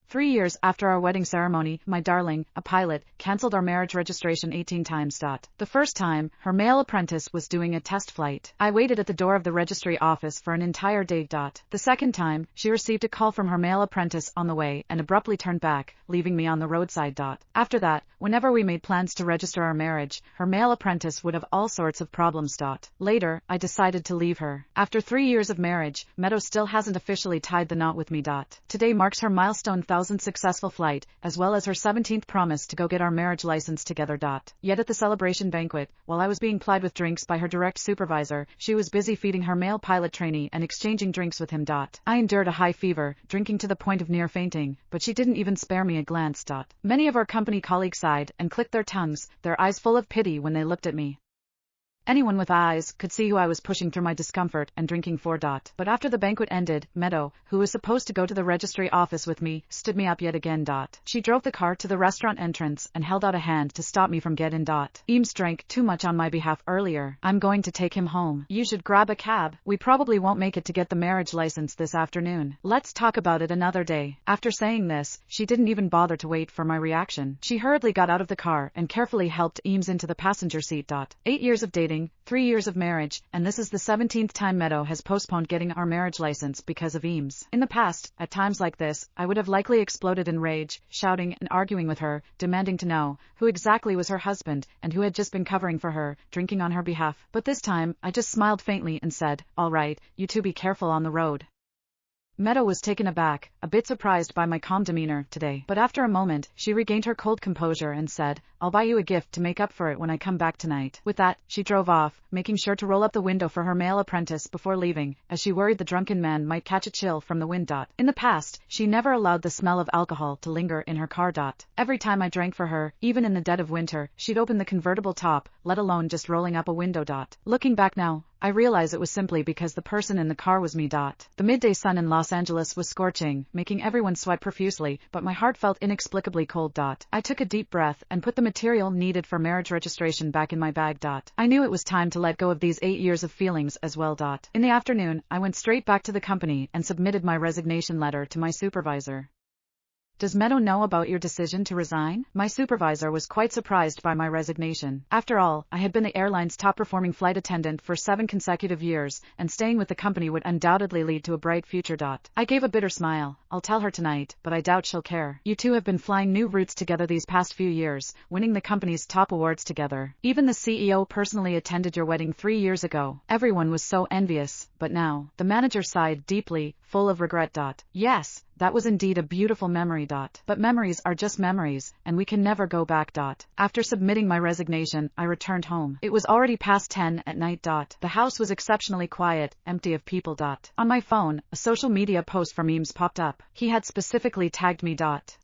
3 years after our wedding ceremony, my darling, a pilot, cancelled our marriage registration 18 times. The first time, her male apprentice was doing a test flight. I waited at the door of the registry office for an entire day. The second time, she received a call from her male apprentice on the way and abruptly turned back, leaving me on the roadside. After that, whenever we made plans to register our marriage, her male apprentice would have all sorts of problems. Later, I decided to leave her. After 3 years of marriage, Meadow still hasn't officially tied the knot with me. Today marks her milestone 1000th successful flight, as well as her 17th promise to go get our marriage license together. Yet at the celebration banquet, while I was being plied with drinks by her direct supervisor, she was busy feeding her male pilot trainee and exchanging drinks with him. I endured a high fever, drinking to the point of near fainting, but she didn't even spare me a glance. Many of our company colleagues sighed and clicked their tongues, their eyes full of pity when they looked at me. Anyone with eyes could see who I was pushing through my discomfort and drinking for. But after the banquet ended, Meadow, who was supposed to go to the registry office with me, stood me up yet again. She drove the car to the restaurant entrance and held out a hand to stop me from getting. Eames drank too much on my behalf earlier. I'm going to take him home. You should grab a cab. We probably won't make it to get the marriage license this afternoon. Let's talk about it another day. After saying this, she didn't even bother to wait for my reaction. She hurriedly got out of the car and carefully helped Eames into the passenger seat. 8 years of dating, 3 years of marriage, and this is the 17th time Meadow has postponed getting our marriage license because of Eames. In the past, at times like this, I would have likely exploded in rage, shouting and arguing with her, demanding to know who exactly was her husband and who had just been covering for her, drinking on her behalf. But this time, I just smiled faintly and said, "All right, you two be careful on the road." Meadow was taken aback, a bit surprised by my calm demeanor today. But after a moment, she regained her cold composure and said, "I'll buy you a gift to make up for it when I come back tonight." With that, she drove off, making sure to roll up the window for her male apprentice before leaving, as she worried the drunken man might catch a chill from the wind. In the past, she never allowed the smell of alcohol to linger in her car. Every time I drank for her, even in the dead of winter, she'd open the convertible top, let alone just rolling up a window. Looking back now, I realize it was simply because the person in the car was me. The midday sun in Los Angeles was scorching, making everyone sweat profusely, but my heart felt inexplicably cold. I took a deep breath and put the material needed for marriage registration back in my bag. I knew it was time to let go of these 8 years of feelings as well. In the afternoon, I went straight back to the company and submitted my resignation letter to my supervisor. "Does Meadow know about your decision to resign?" My supervisor was quite surprised by my resignation. After all, I had been the airline's top-performing flight attendant for 7 consecutive years, and staying with the company would undoubtedly lead to a bright future. I gave a bitter smile. "I'll tell her tonight, but I doubt she'll care. You two have been flying new routes together these past few years, winning the company's top awards together. Even the CEO personally attended your wedding 3 years ago. Everyone was so envious, but now." The manager sighed deeply, full of regret. "Yes, that was indeed a beautiful memory. But memories are just memories, and we can never go back. After submitting my resignation, I returned home. It was already past 10 at night. The house was exceptionally quiet, empty of people. On my phone, a social media post from Eames popped up. He had specifically tagged me.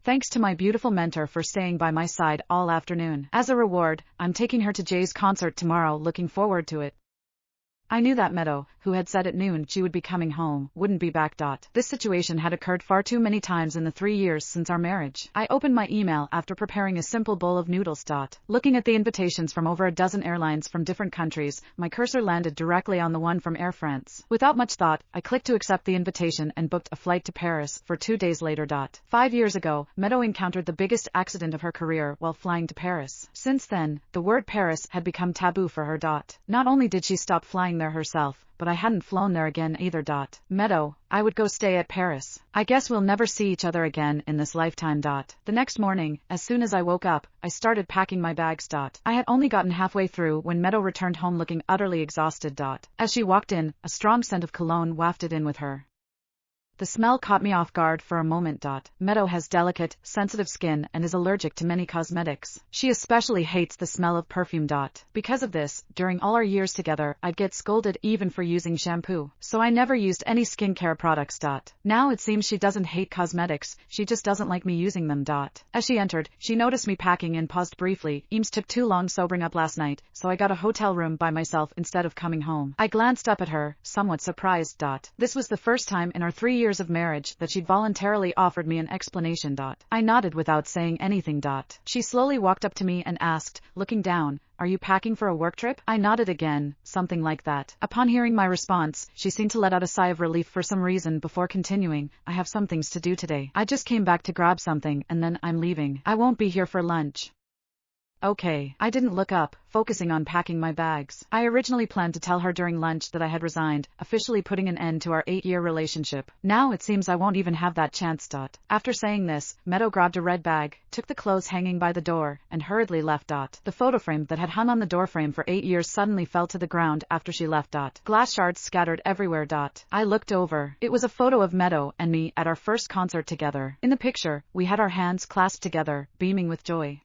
"Thanks to my beautiful mentor for staying by my side all afternoon. As a reward, I'm taking her to Jay's concert tomorrow, looking forward to it." I knew that Meadow, who had said at noon she would be coming home, wouldn't be back. This situation had occurred far too many times in the 3 years since our marriage. I opened my email after preparing a simple bowl of noodles. Looking at the invitations from over a dozen airlines from different countries, my cursor landed directly on the one from Air France. Without much thought, I clicked to accept the invitation and booked a flight to Paris for 2 days later. 5 years ago, Meadow encountered the biggest accident of her career while flying to Paris. Since then, the word Paris had become taboo for her. Not only did she stop flying there herself, but I hadn't flown there again either. "Meadow, I would go stay at Paris. I guess we'll never see each other again in this lifetime." The next morning, as soon as I woke up, I started packing my bags. I had only gotten halfway through when Meadow returned home looking utterly exhausted. As she walked in, a strong scent of cologne wafted in with her. The smell caught me off guard for a moment. Meadow has delicate, sensitive skin and is allergic to many cosmetics. She especially hates the smell of perfume. Because of this, during all our years together, I'd get scolded even for using shampoo. So I never used any skincare products. Now it seems she doesn't hate cosmetics, she just doesn't like me using them. As she entered, she noticed me packing and paused briefly. "Eames took too long sobering up last night, so I got a hotel room by myself instead of coming home." I glanced up at her, somewhat surprised. This was the first time in our 3 years of marriage that she'd voluntarily offered me an explanation. I nodded without saying anything. She slowly walked up to me and asked, looking down, "Are you packing for a work trip?" I nodded again, something like that. Upon hearing my response, she seemed to let out a sigh of relief for some reason before continuing, "I have some things to do today. I just came back to grab something and then I'm leaving. I won't be here for lunch." Okay. I didn't look up, focusing on packing my bags. I originally planned to tell her during lunch that I had resigned, officially putting an end to our 8-year relationship. Now it seems I won't even have that chance. After saying this, Meadow grabbed a red bag, took the clothes hanging by the door, and hurriedly left. The photo frame that had hung on the doorframe for 8 years suddenly fell to the ground after she left. Glass shards scattered everywhere. I looked over. It was a photo of Meadow and me at our first concert together. In the picture, we had our hands clasped together, beaming with joy.